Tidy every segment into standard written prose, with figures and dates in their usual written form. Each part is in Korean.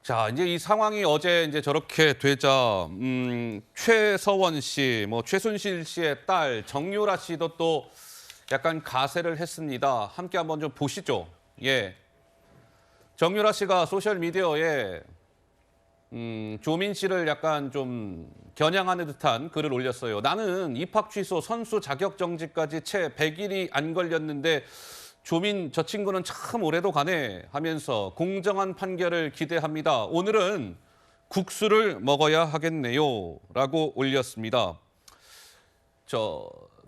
자, 이제 이 상황이 어제 이제 저렇게 되자 최서원 씨, 뭐 최순실 씨의 딸 정유라 씨도 또 약간 가세를 했습니다. 함께 한번 좀 보시죠. 예. 정유라 씨가 소셜 미디어에 조민 씨를 약간 좀 겨냥하는 듯한 글을 올렸어요. 나는 입학 취소, 선수 자격 정지까지 채 100일이 안 걸렸는데 조민 저 친구는 참 오래도 가네 하면서 공정한 판결을 기대합니다. 오늘은 국수를 먹어야 하겠네요 라고 올렸습니다.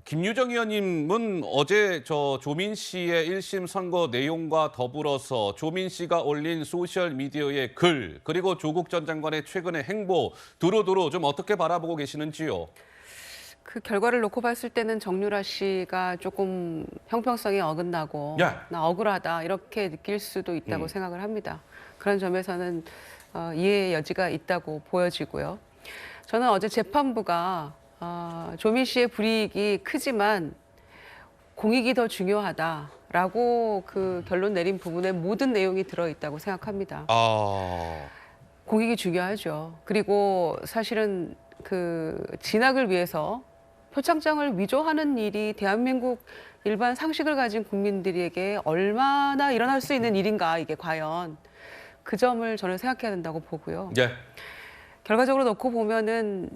김유정 의원님은 어제 조민 씨의 1심 선고 내용과 더불어서 조민 씨가 올린 소셜미디어의 글, 그리고 조국 전 장관의 최근의 행보 두루두루 좀 어떻게 바라보고 계시는지요? 그 결과를 놓고 봤을 때는 정유라 씨가 조금 형평성이 어긋나고 나 억울하다 이렇게 느낄 수도 있다고 생각을 합니다. 그런 점에서는 이해의 여지가 있다고 보여지고요. 저는 어제 재판부가 조민 씨의 불이익이 크지만 공익이 더 중요하다라고 그 결론 내린 부분에 모든 내용이 들어있다고 생각합니다. 공익이 중요하죠. 그리고 사실은 그 진학을 위해서 표창장을 위조하는 일이 대한민국 일반 상식을 가진 국민들에게 얼마나 일어날 수 있는 일인가, 이게 과연. 그 점을 저는 생각해야 된다고 보고요. 예. 결과적으로 놓고 보면은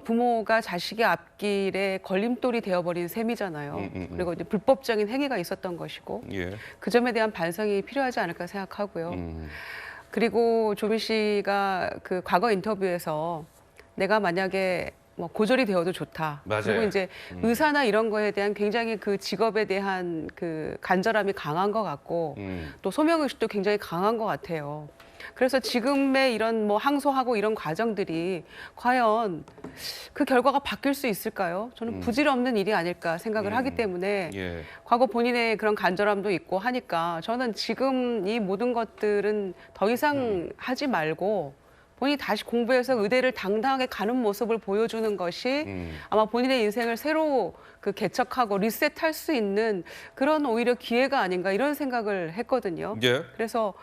부모가 자식의 앞길에 걸림돌이 되어버린 셈이잖아요. 그리고 이제 불법적인 행위가 있었던 것이고 그 점에 대한 반성이 필요하지 않을까 생각하고요. 그리고 조민 씨가 그 과거 인터뷰에서 내가 만약에 뭐 고졸이 되어도 좋다. 맞아요. 그리고 이제 의사나 이런 거에 대한 굉장히 그 직업에 대한 그 간절함이 강한 것 같고 또 소명의식도 굉장히 강한 것 같아요. 그래서 지금의 이런 뭐 항소하고 이런 과정들이 과연 그 결과가 바뀔 수 있을까요? 저는 부질없는 일이 아닐까 생각을 하기 때문에 과거 본인의 그런 간절함도 있고 하니까 저는 지금 이 모든 것들은 더 이상 하지 말고 본인이 다시 공부해서 의대를 당당하게 가는 모습을 보여주는 것이 아마 본인의 인생을 새로 그 개척하고 리셋할 수 있는 그런 오히려 기회가 아닌가 이런 생각을 했거든요. 그래서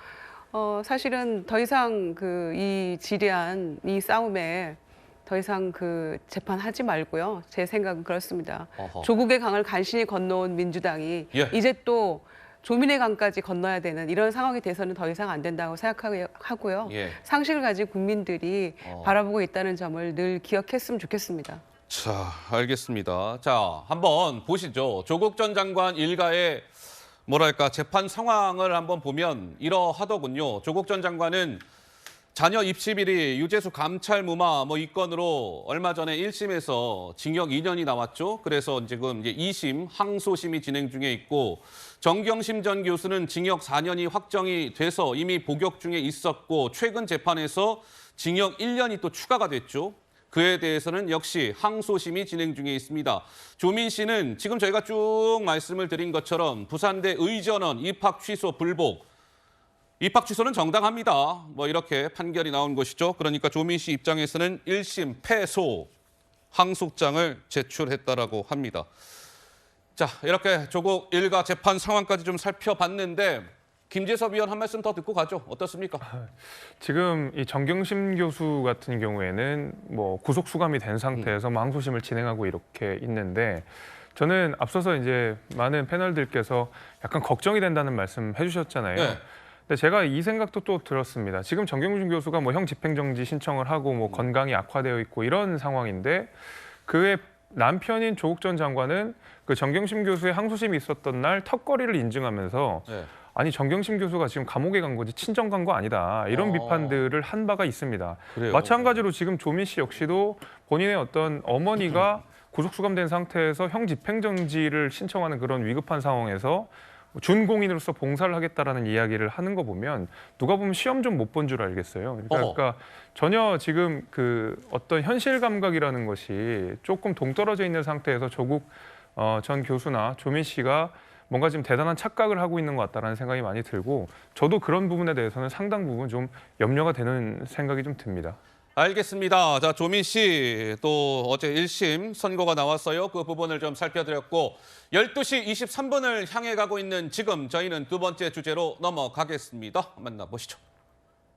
사실은 더 이상 이 지리한 이 싸움에 더 이상 그 재판하지 말고요. 제 생각은 그렇습니다. 조국의 강을 간신히 건너온 민주당이 이제 또 조민의 강까지 건너야 되는 이런 상황이 돼서는 더 이상 안 된다고 생각하고요. 상식을 가진 국민들이 바라보고 있다는 점을 늘 기억했으면 좋겠습니다. 자, 알겠습니다. 자, 한번 보시죠. 조국 전 장관 일가의 뭐랄까 재판 상황을 한번 보면 이러하더군요. 조국 전 장관은 자녀 입시 비리, 유재수 감찰 무마 이 건으로 얼마 전에 1심에서 징역 2년이 나왔죠. 그래서 지금 이제 2심 항소심이 진행 중에 있고 정경심 전 교수는 징역 4년이 확정이 돼서 이미 복역 중에 있었고 최근 재판에서 징역 1년이 또 추가가 됐죠. 그에 대해서는 역시 항소심이 진행 중에 있습니다. 조민 씨는 지금 저희가 쭉 말씀을 드린 것처럼 부산대 의전원 입학 취소 불복, 입학 취소는 정당합니다. 이렇게 판결이 나온 것이죠. 그러니까 조민 씨 입장에서는 1심 패소 항소장을 제출했다라고 합니다. 자, 이렇게 조국 일가 재판 상황까지 좀 살펴봤는데 김재섭 위원 한 말씀 더 듣고 가죠. 어떻습니까? 지금 이 정경심 교수 같은 경우에는 뭐 구속 수감이 된 상태에서 항소심을 진행하고 이렇게 있는데 저는 앞서서 이제 많은 패널들께서 약간 걱정이 된다는 말씀 해주셨잖아요. 근데 제가 이 생각도 또 들었습니다. 지금 정경심 교수가 뭐 형 집행정지 신청을 하고 뭐 건강이 악화되어 있고 이런 상황인데 그의 남편인 조국 전 장관은 그 정경심 교수의 항소심이 있었던 날 턱걸이를 인증하면서 아니 정경심 교수가 지금 감옥에 간 거지 친정 간 거 아니다 이런 비판들을 한 바가 있습니다. 그래요? 마찬가지로 지금 조민 씨 역시도 본인의 어떤 어머니가 구속 수감된 상태에서 형 집행정지를 신청하는 그런 위급한 상황에서 준공인으로서 봉사를 하겠다라는 이야기를 하는 거 보면 누가 보면 시험 좀 못 본 줄 알겠어요. 그러니까 전혀 지금 그 어떤 현실 감각이라는 것이 조금 동떨어져 있는 상태에서 조국 전 교수나 조민 씨가 뭔가 지금 대단한 착각을 하고 있는 것 같다라는 생각이 많이 들고 저도 그런 부분에 대해서는 상당 부분 좀 염려가 되는 생각이 좀 듭니다. 알겠습니다. 자, 조민 씨 또 어제 1심 선고가 나왔어요. 그 부분을 좀 살펴드렸고 12시 23분을 향해 가고 있는 지금 저희는 두 번째 주제로 넘어가겠습니다. 만나보시죠.